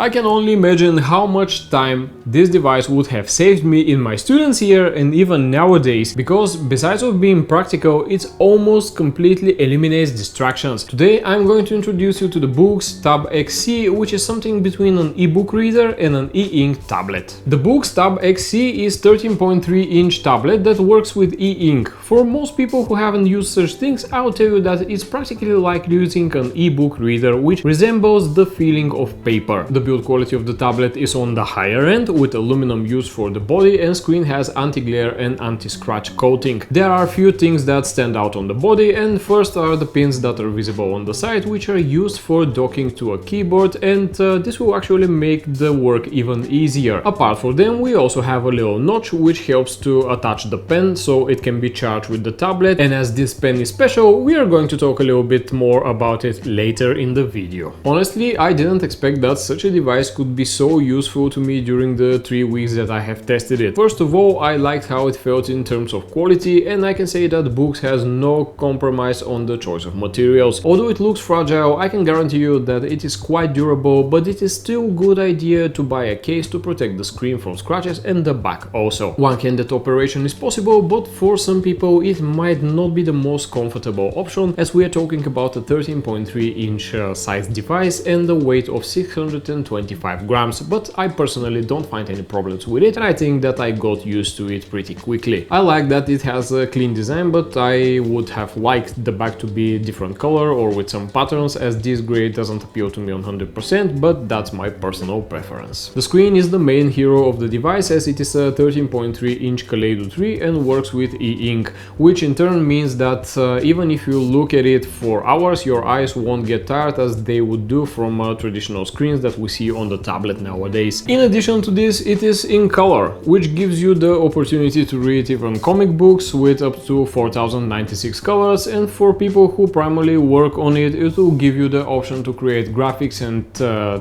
I can only imagine how much time this device would have saved me in my students' year and even nowadays, because besides of being practical, it almost completely eliminates distractions. Today I'm going to introduce you to the BOOX Tab X C, which is something between an e-book reader and an e-ink tablet. The BOOX Tab X C is 13.3-inch tablet that works with e-ink. For most people who haven't used such things, I'll tell you that it's practically like using an e-book reader, which resembles the feeling of paper. The build quality of the tablet is on the higher end, with aluminum used for the body, and screen has anti-glare and anti-scratch coating. There are a few things that stand out on the body, and first are the pins that are visible on the side, which are used for docking to a keyboard, and this will actually make the work even easier. Apart from them, we also have a little notch which helps to attach the pen so it can be charged with the tablet, and as this pen is special, we are going to talk a little bit more about it later in the video. Honestly, I didn't expect that such a device could be so useful to me during the 3 weeks that I have tested it. First of all, I liked how it felt in terms of quality, and I can say that BOOX has no compromise on the choice of materials. Although it looks fragile, I can guarantee you that it is quite durable, but it is still a good idea to buy a case to protect the screen from scratches and the back also. One-handed operation is possible, but for some people it might not be the most comfortable option, as we are talking about a 13.3-inch size device and a weight of 625 grams, but I personally don't find any problems with it, and I think that I got used to it pretty quickly. I like that it has a clean design, but I would have liked the back to be a different color or with some patterns, as this gray doesn't appeal to me 100%, but that's my personal preference. The screen is the main hero of the device, as it is a 13.3-inch Kaleido 3 and works with e-ink, which in turn means that even if you look at it for hours, your eyes won't get tired as they would do from traditional screens that we see on the tablet nowadays. In addition to this, it is in color, which gives you the opportunity to read even comic books with up to 4096 colors, and for people who primarily work on it, it will give you the option to create graphics and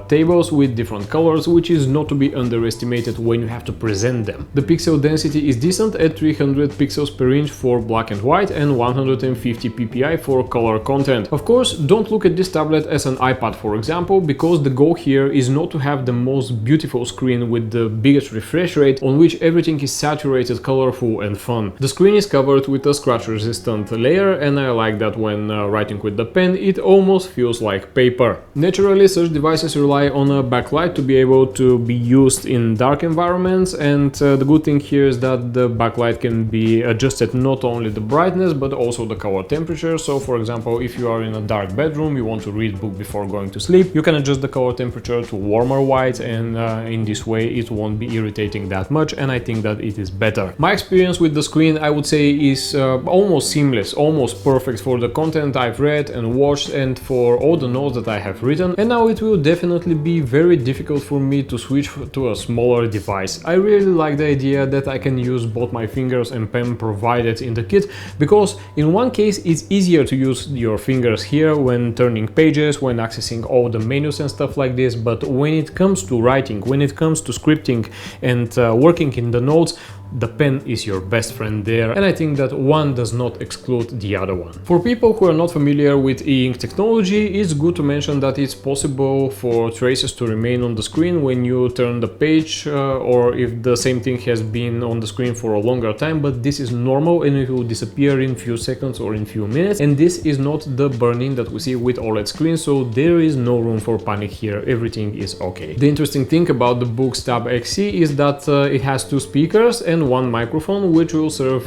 tables with different colors, which is not to be underestimated when you have to present them. The pixel density is decent at 300 pixels per inch for black and white and 150 ppi for color content. Of course, don't look at this tablet as an iPad, for example, because the goal here is not to have the most beautiful screen with the biggest refresh rate on which everything is saturated, colorful and fun. The screen is covered with a scratch resistant layer, and I like that when writing with the pen it almost feels like paper. Naturally, such devices rely on a backlight to be able to be used in dark environments, and the good thing here is that the backlight can be adjusted not only the brightness but also the color temperature. So for example, if you are in a dark bedroom, you want to read a book before going to sleep, you can adjust the color temperature to warmer white, and in this way it won't be irritating that much, and I think that it is better. My experience with the screen, I would say, is almost seamless, almost perfect for the content I've read and watched and for all the notes that I have written, and now it will definitely be very difficult for me to switch to a smaller device. I really like the idea that I can use both my fingers and pen provided in the kit, because in one case it's easier to use your fingers here when turning pages, when accessing all the menus and stuff like this, but when it comes to writing, when it comes to scripting and working in the notes, the pen is your best friend there, and I think that one does not exclude the other one. For people who are not familiar with e-ink technology, it's good to mention that it's possible for traces to remain on the screen when you turn the page, or if the same thing has been on the screen for a longer time, but this is normal and it will disappear in few seconds or in few minutes, and this is not the burn-in that we see with OLED screens, so there is no room for panic here, everything is okay. The interesting thing about the BOOX Tab X C is that it has two speakers and one microphone, which will serve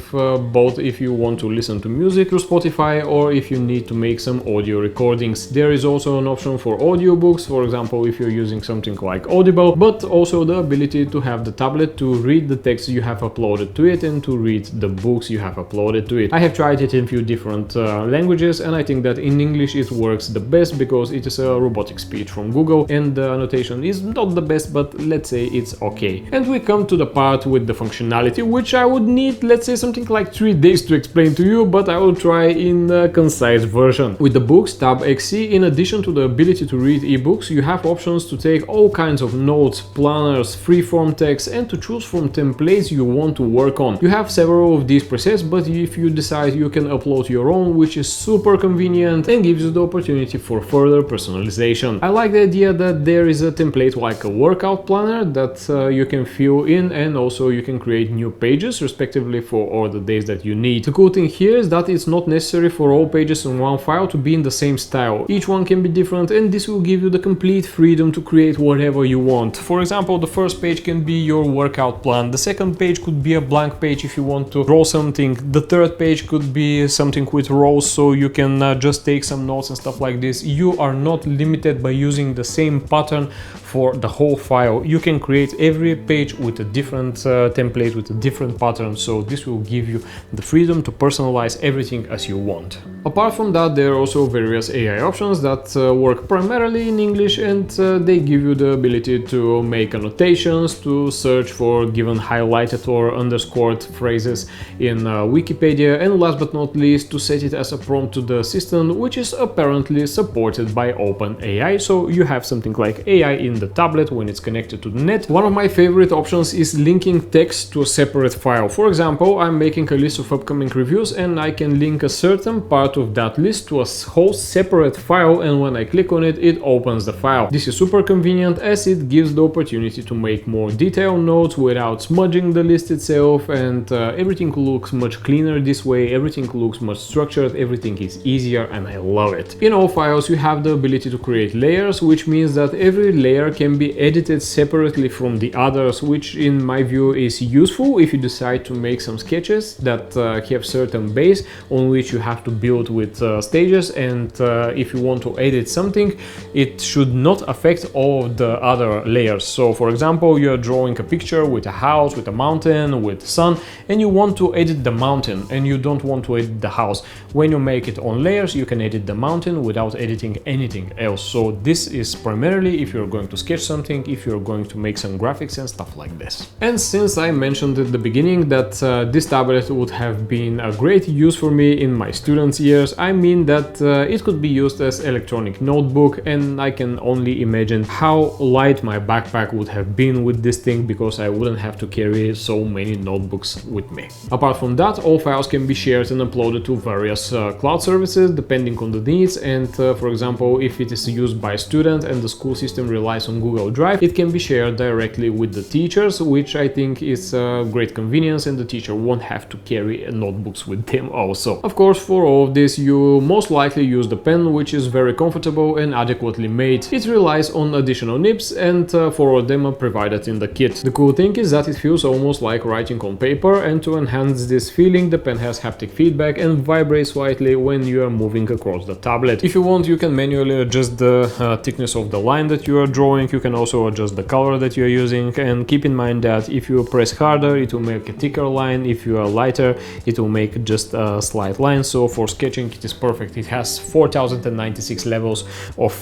both if you want to listen to music through Spotify or if you need to make some audio recordings. There is also an option for audiobooks, for example if you're using something like Audible, but also the ability to have the tablet to read the text you have uploaded to it and to read the books you have uploaded to it. I have tried it in a few different languages, and I think that in English it works the best because it is a robotic speech from Google and the annotation is not the best, but let's say it's okay. And we come to the part with the functionality functionality, which I would need, let's say, something like 3 days to explain to you, but I will try in a concise version. With the BOOX Tab X C, in addition to the ability to read ebooks, you have options to take all kinds of notes, planners, freeform text, and to choose from templates you want to work on. You have several of these presets, but if you decide, you can upload your own, which is super convenient and gives you the opportunity for further personalization. I like the idea that there is a template like a workout planner that you can fill in, and also you can create new pages respectively for all the days that you need. The cool thing here is that it's not necessary for all pages in one file to be in the same style. Each one can be different, and this will give you the complete freedom to create whatever you want. For example, the first page can be your workout plan, the second page could be a blank page if you want to draw something, the third page could be something with rows so you can just take some notes and stuff like this. You are not limited by using the same pattern for the whole file. You can create every page with a different template, with a different pattern, so this will give you the freedom to personalize everything as you want. Apart from that, there are also various AI options that work primarily in English, and they give you the ability to make annotations, to search for given highlighted or underscored phrases in Wikipedia, and last but not least, to set it as a prompt to the assistant, which is apparently supported by OpenAI, so you have something like AI in the tablet when it's connected to the net. One of my favorite options is linking text to a separate file. For example, I'm making a list of upcoming reviews, and I can link a certain part of that list to a whole separate file, and when I click on it, it opens the file. This is super convenient as it gives the opportunity to make more detailed notes without smudging the list itself, and everything looks much cleaner this way, everything looks much structured, everything is easier, and I love it. In all files, you have the ability to create layers, which means that every layer can be edited separately from the others, which in my view is useful if you decide to make some sketches that have certain base on which you have to build with stages, and if you want to edit something, it should not affect all of the other layers. So for example, you're drawing a picture with a house, with a mountain, with sun, and you want to edit the mountain and you don't want to edit the house. When you make it on layers, you can edit the mountain without editing anything else. So this is primarily if you're going to sketch something, if you're going to make some graphics and stuff like this. And since I mentioned at the beginning that this tablet would have been a great use for me in my students' years, I mean that it could be used as electronic notebook, and I can only imagine how light my backpack would have been with this thing, because I wouldn't have to carry so many notebooks with me. Apart from that, all files can be shared and uploaded to various cloud services depending on the needs, and for example, if it is used by a student and the school system relies on Google Drive, it can be shared directly with the teachers, which I think is a great convenience, and the teacher won't have to carry notebooks with them also. Of course, for all of this, you most likely use the pen, which is very comfortable and adequately made. It relies on additional nibs, and for all of them are provided in the kit. The cool thing is that it feels almost like writing on paper, and to enhance this feeling, the pen has haptic feedback and vibrates slightly when you are moving across the tablet. If you want, you can manually adjust the thickness of the line that you are drawing. You can also adjust the color that you are using, and keep in mind that if you press harder, it will make a thicker line. If you are lighter, it will make just a slight line. So for sketching, it is perfect. It has 4096 levels of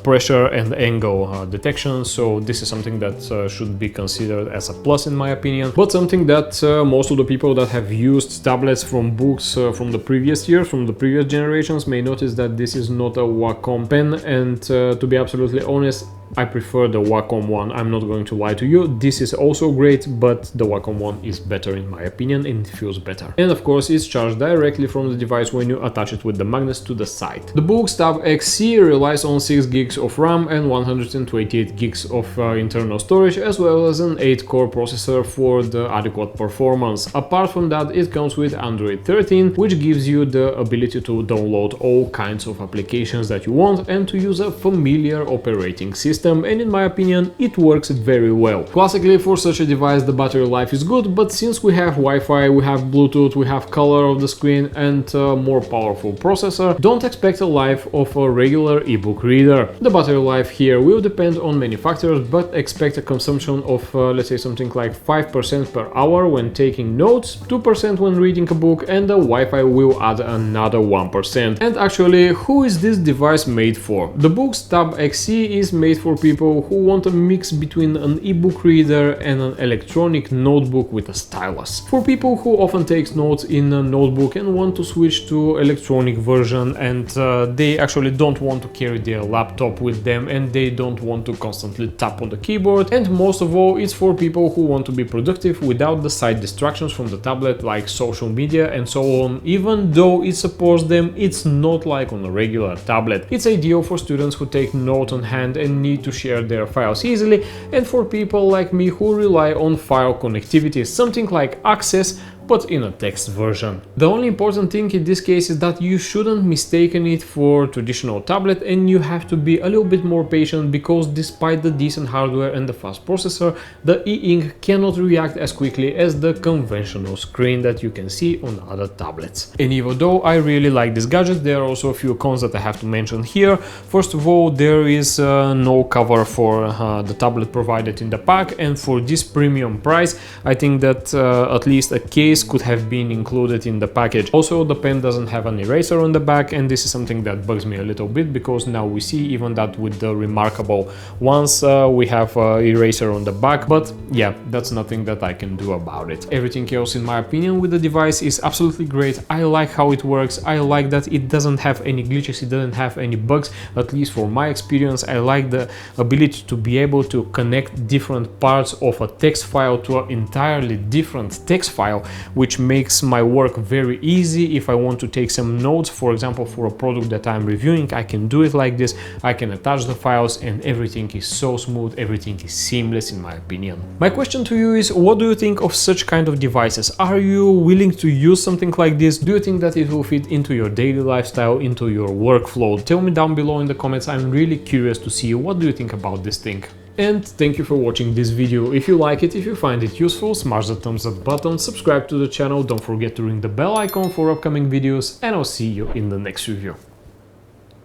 pressure and angle detection, so this is something that should be considered as a plus in my opinion, but something that most of the people that have used tablets from BOOX from the previous years, from the previous generations, may notice that this is not a Wacom pen, and to be absolutely honest, I prefer the Wacom one. I'm not going to lie to you. This is also great, but the Wacom one is better in my opinion, and it feels better. And of course, it's charged directly from the device when you attach it with the magnets to the side. The BOOX Tab X C relies on 6 gigs of RAM and 128 gigs of internal storage, as well as an 8-core processor for the adequate performance. Apart from that, it comes with Android 13, which gives you the ability to download all kinds of applications that you want and to use a familiar operating system. And in my opinion, it works very well. Classically, for such a device, the battery life is good, but since we have Wi-Fi, we have Bluetooth, we have color of the screen and a more powerful processor, don't expect a life of a regular ebook reader. The battery life here will depend on many factors, but expect a consumption of let's say something like 5% per hour when taking notes, 2% when reading a book, and the Wi-Fi will add another 1%. And actually, who is this device made for? The BOOX Tab X C is made for for people who want a mix between an ebook reader and an electronic notebook with a stylus. For people who often take notes in a notebook and want to switch to electronic version, and they actually don't want to carry their laptop with them and they don't want to constantly tap on the keyboard. And most of all, it's for people who want to be productive without the side distractions from the tablet like social media and so on. Even though it supports them, it's not like on a regular tablet. It's ideal for students who take notes on hand and need to share their files easily, and for people like me who rely on file connectivity, something like Access but in a text version. The only important thing in this case is that you shouldn't mistake it for traditional tablet, and you have to be a little bit more patient because despite the decent hardware and the fast processor, the e-ink cannot react as quickly as the conventional screen that you can see on other tablets. And even though I really like this gadget, there are also a few cons that I have to mention here. First of all, there is no cover for the tablet provided in the pack, and for this premium price, I think that at least a case could have been included in the package. Also, the pen doesn't have an eraser on the back, and this is something that bugs me a little bit because now we see even that with the remarkable ones we have eraser on the back, but yeah, that's nothing that I can do about it. Everything else in my opinion with the device is absolutely great. I like how it works, I like that it doesn't have any glitches, it doesn't have any bugs, at least for my experience. I like the ability to be able to connect different parts of a text file to an entirely different text file, which makes my work very easy. If I want to take some notes, for example, for a product that I'm reviewing, I can do it like this. I can attach the files and everything is so smooth, everything is seamless in my opinion. My question to you is, what do you think of such kind of devices? Are you willing to use something like this? Do you think that it will fit into your daily lifestyle, into your workflow? Tell me down below in the comments. I'm really curious to see what do you think about this thing. And thank you for watching this video. If you like it, if you find it useful, smash the thumbs up button, subscribe to the channel, don't forget to ring the bell icon for upcoming videos, and I'll see you in the next review.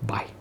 Bye.